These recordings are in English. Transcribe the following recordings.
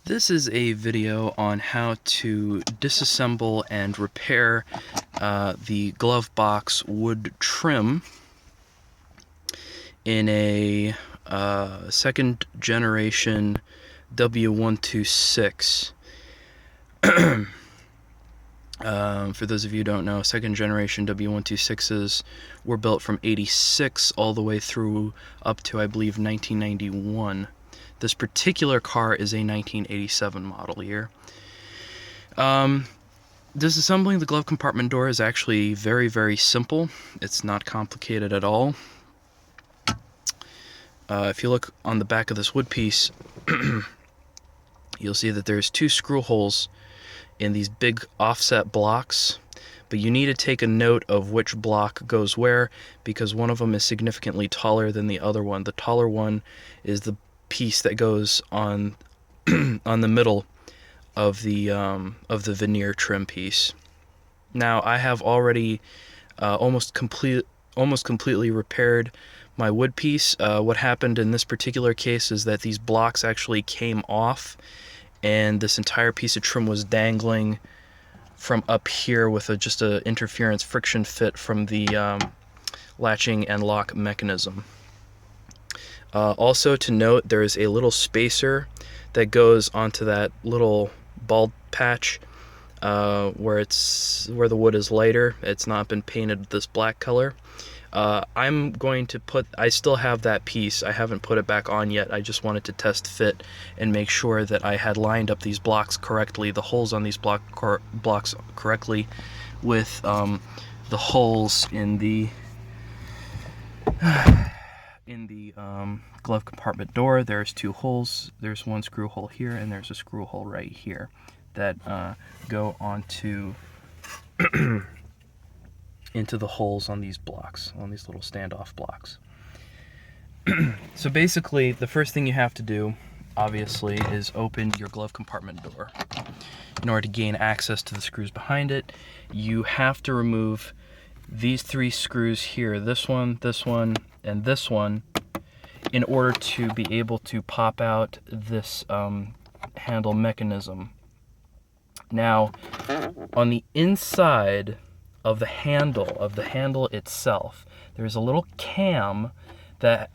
This is a video on how to disassemble and repair the glove box wood trim in a second generation W126. For those of you who don't know, second generation W126s were built from '86 all the way through up to, I believe, 1991. This particular car is a 1987 model year. Disassembling the glove compartment door is actually very, very simple. It's not complicated at all. If you look on the back of this wood piece, you'll see that there's two screw holes in these big offset blocks, but you need to take a note of which block goes where, because one of them is significantly taller than the other one. The taller one is the piece that goes on on the middle of the veneer trim piece. Now, I have already almost completely repaired my wood piece. What happened in this particular case is that these blocks actually came off, and this entire piece of trim was dangling from up here with just a interference friction fit from the latching and lock mechanism. Also to note, there is a little spacer that goes onto that little bald patch where the wood is lighter. It's not been painted this black color. I still have that piece. I haven't put it back on yet. I just wanted to test fit and make sure that I had lined up these blocks correctly, the holes on these blocks correctly, with the holes in the glove compartment door. There's two holes. There's one screw hole here, and there's a screw hole right here that go onto into the holes on these blocks, on these little standoff blocks. So basically, the first thing you have to do, obviously, is open your glove compartment door. In order to gain access to the screws behind it, you have to remove these three screws here, this one, and this one, in order to be able to pop out this handle mechanism. Now, on the inside of the handle itself, there's a little cam that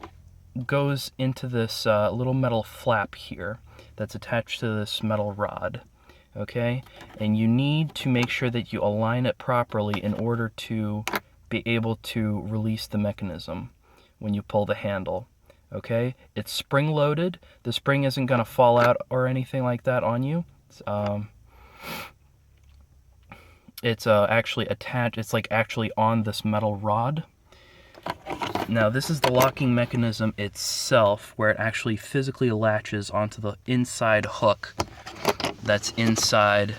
goes into this little metal flap here that's attached to this metal rod. Okay, and you need to make sure that you align it properly in order to be able to release the mechanism when you pull the handle. Okay, it's spring loaded. The spring isn't going to fall out or anything like that on you. It's actually attached. It's like actually on this metal rod. Now, this is the locking mechanism itself, where it actually physically latches onto the inside hook that's inside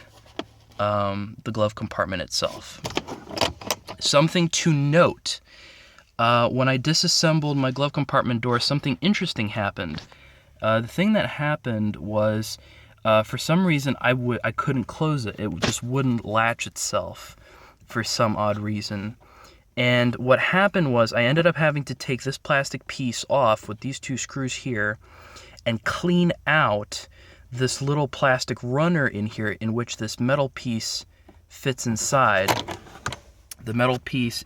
the glove compartment itself. Something to note, when I disassembled my glove compartment door, something interesting happened. The thing that happened was, for some reason, I couldn't close it. It just wouldn't latch itself for some odd reason. And what happened was, I ended up having to take this plastic piece off with these two screws here and clean out this little plastic runner in here in which this metal piece fits inside. The metal piece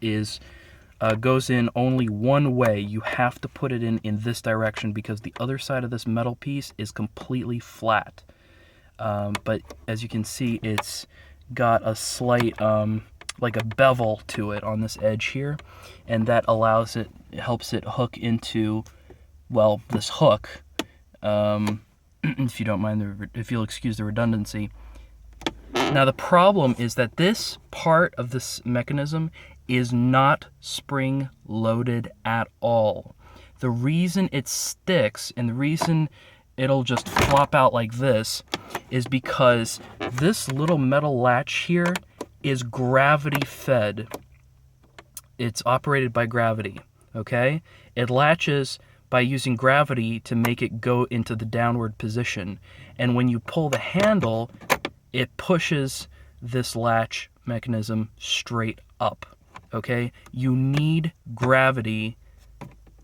goes in only one way. You have to put it in this direction, because the other side of this metal piece is completely flat. But as you can see, it's got a slight like a bevel to it on this edge here, and that helps it hook into, well, this hook. If you don't mind, if you'll excuse the redundancy. Now, the problem is that this part of this mechanism is not spring loaded at all. The reason it sticks and the reason it'll just flop out like this is because this little metal latch here is gravity fed. It's operated by gravity, okay? It latches by using gravity to make it go into the downward position. And when you pull the handle, it pushes this latch mechanism straight up, okay? You need gravity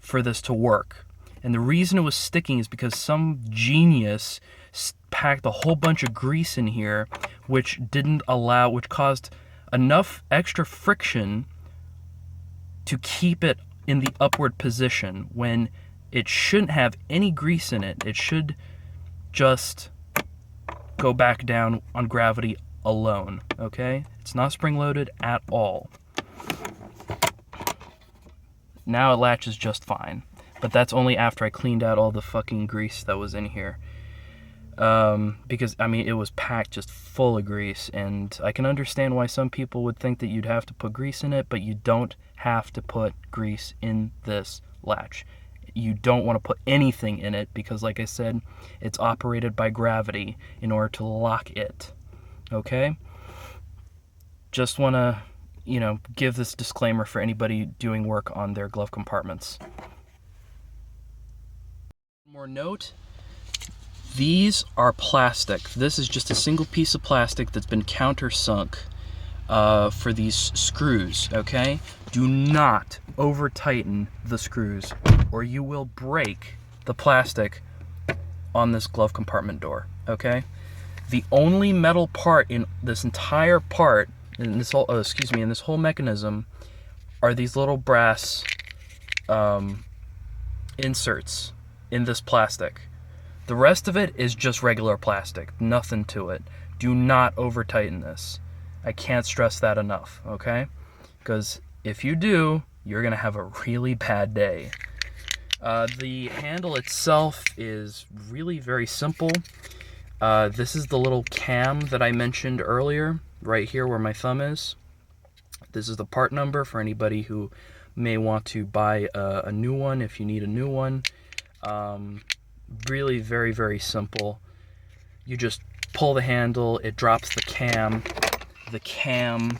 for this to work. And the reason it was sticking is because some genius packed a whole bunch of grease in here, which caused enough extra friction to keep it in the upward position when it shouldn't have any grease in it. It should just go back down on gravity alone, okay? It's not spring-loaded at all. Now it latches just fine, but that's only after I cleaned out all the fucking grease that was in here. Because, I mean, it was packed just full of grease, and I can understand why some people would think that you'd have to put grease in it, but you don't have to put grease in this latch. You don't want to put anything in it because, like I said, it's operated by gravity in order to lock it, okay? Just want to, give this disclaimer for anybody doing work on their glove compartments. One more note. These are plastic. This is just a single piece of plastic that's been countersunk for these screws, okay? Do not over-tighten the screws or you will break the plastic on this glove compartment door, okay? The only metal part in this entire part, in this whole mechanism, are these little brass inserts in this plastic. The rest of it is just regular plastic, nothing to it. Do not over tighten this. I can't stress that enough, okay? Because if you do, you're gonna have a really bad day. The handle itself is really very simple. This is the little cam that I mentioned earlier, right here where my thumb is. This is the part number for anybody who may want to buy a new one if you need a new one. Really very, very simple. You just pull the handle, it drops the cam. The cam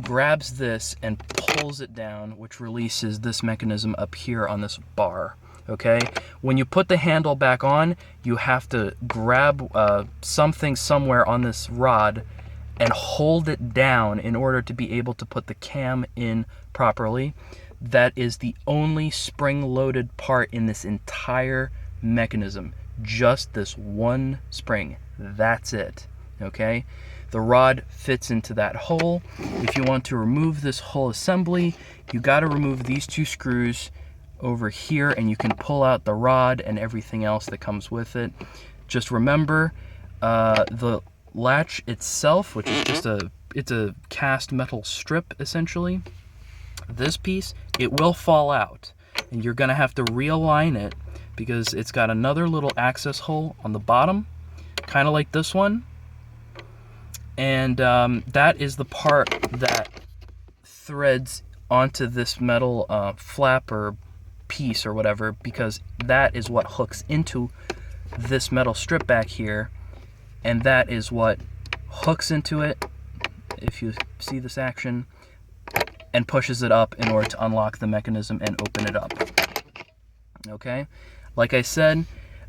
grabs this and pulls it down, which releases this mechanism up here on this bar, okay? When you put the handle back on, you have to grab something somewhere on this rod and hold it down in order to be able to put the cam in properly. That is the only spring-loaded part in this entire mechanism. Just this one spring. That's it, okay? The rod fits into that hole. If you want to remove this whole assembly, you got to remove these two screws over here, and you can pull out the rod and everything else that comes with it. Just remember, the latch itself, which is just it's a cast metal strip essentially. This piece, it will fall out, and you're gonna have to realign it because it's got another little access hole on the bottom, kind of like this one. And that is the part that threads onto this metal flap or piece or whatever, because that is what hooks into this metal strip back here, and that is what hooks into it, if you see this action, and pushes it up in order to unlock the mechanism and open it up. Okay? Like I said,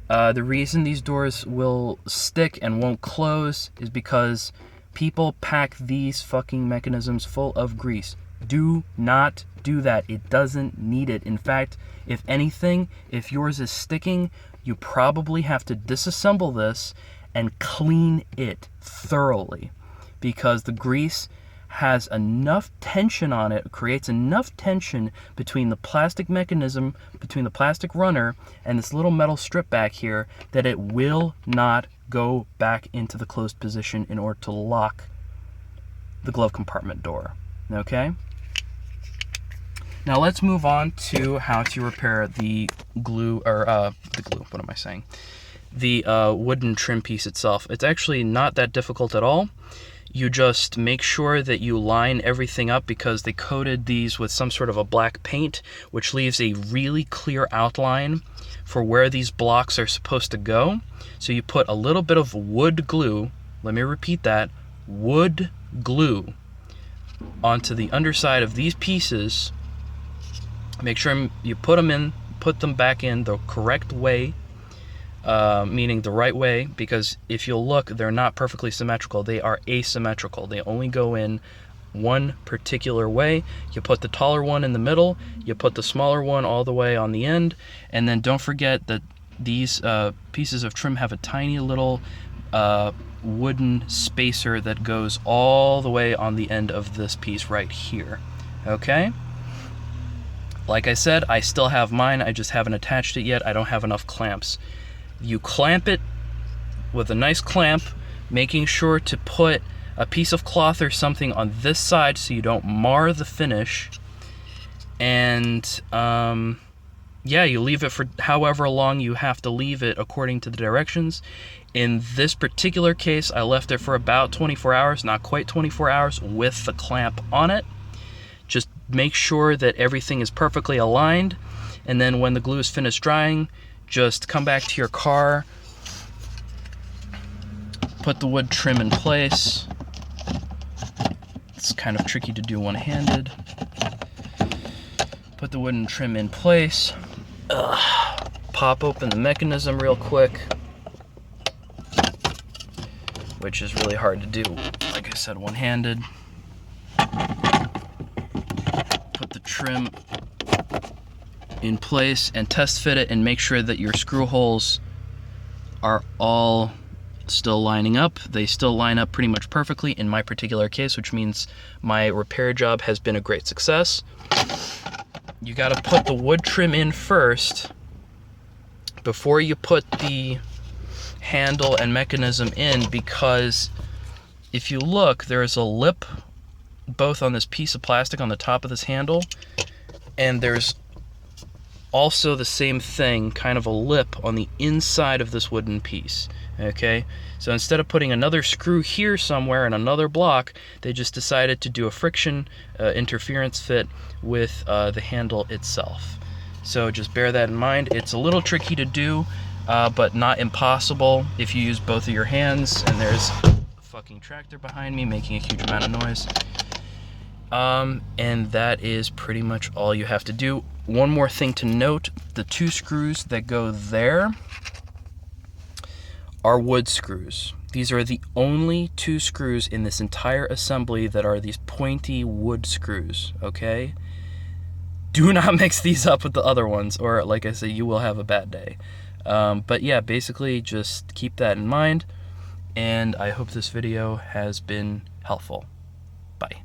the reason these doors will stick and won't close is because people pack these fucking mechanisms full of grease. Do not do that. It doesn't need it. In fact, if anything, if yours is sticking, you probably have to disassemble this and clean it thoroughly, because the grease has enough tension on it, creates enough tension between the plastic mechanism, between the plastic runner and this little metal strip back here, that it will not go back into the closed position in order to lock the glove compartment door. Okay? Now let's move on to how to repair the glue, or what am I saying? The wooden trim piece itself. It's actually not that difficult at all. You just make sure that you line everything up, because they coated these with some sort of a black paint, which leaves a really clear outline for where these blocks are supposed to go. So you put a little bit of wood glue, let me repeat that, wood glue, onto the underside of these pieces. Make sure you put them back in the correct way, meaning the right way, because if you'll look, they're not perfectly symmetrical. They are asymmetrical. They only go in one particular way. You put the taller one in the middle, you put the smaller one all the way on the end, and then don't forget that these pieces of trim have a tiny little wooden spacer that goes all the way on the end of this piece right here. Okay? Like I said, I still have mine, I just haven't attached it yet. I don't have enough clamps. You clamp it with a nice clamp, making sure to put a piece of cloth or something on this side so you don't mar the finish. And yeah, you leave it for however long you have to leave it according to the directions. In this particular case, I left it for about 24 hours, not quite 24 hours, with the clamp on it. Just make sure that everything is perfectly aligned, and then when the glue is finished drying, just come back to your car, put the wood trim in place. It's kind of tricky to do one-handed. Put the wooden trim in place. Pop open the mechanism real quick, which is really hard to do, like I said, one-handed. Put the trim in place and test fit it and make sure that your screw holes are all still lining up. They still line up pretty much perfectly in my particular case, which means my repair job has been a great success. You got to put the wood trim in first before you put the handle and mechanism in, because if you look, there is a lip both on this piece of plastic on the top of this handle, and there's also the same thing, kind of a lip on the inside of this wooden piece. Okay, so instead of putting another screw here somewhere in another block, they just decided to do a friction interference fit with the handle itself. So just bear that in mind. It's a little tricky to do, but not impossible if you use both of your hands. And there's a fucking tractor behind me making a huge amount of noise. And that is pretty much all you have to do. One more thing to note, the two screws that go there are wood screws. These are the only two screws in this entire assembly that are these pointy wood screws, okay? Do not mix these up with the other ones, or like I said, you will have a bad day. But yeah, basically just keep that in mind, and I hope this video has been helpful. Bye.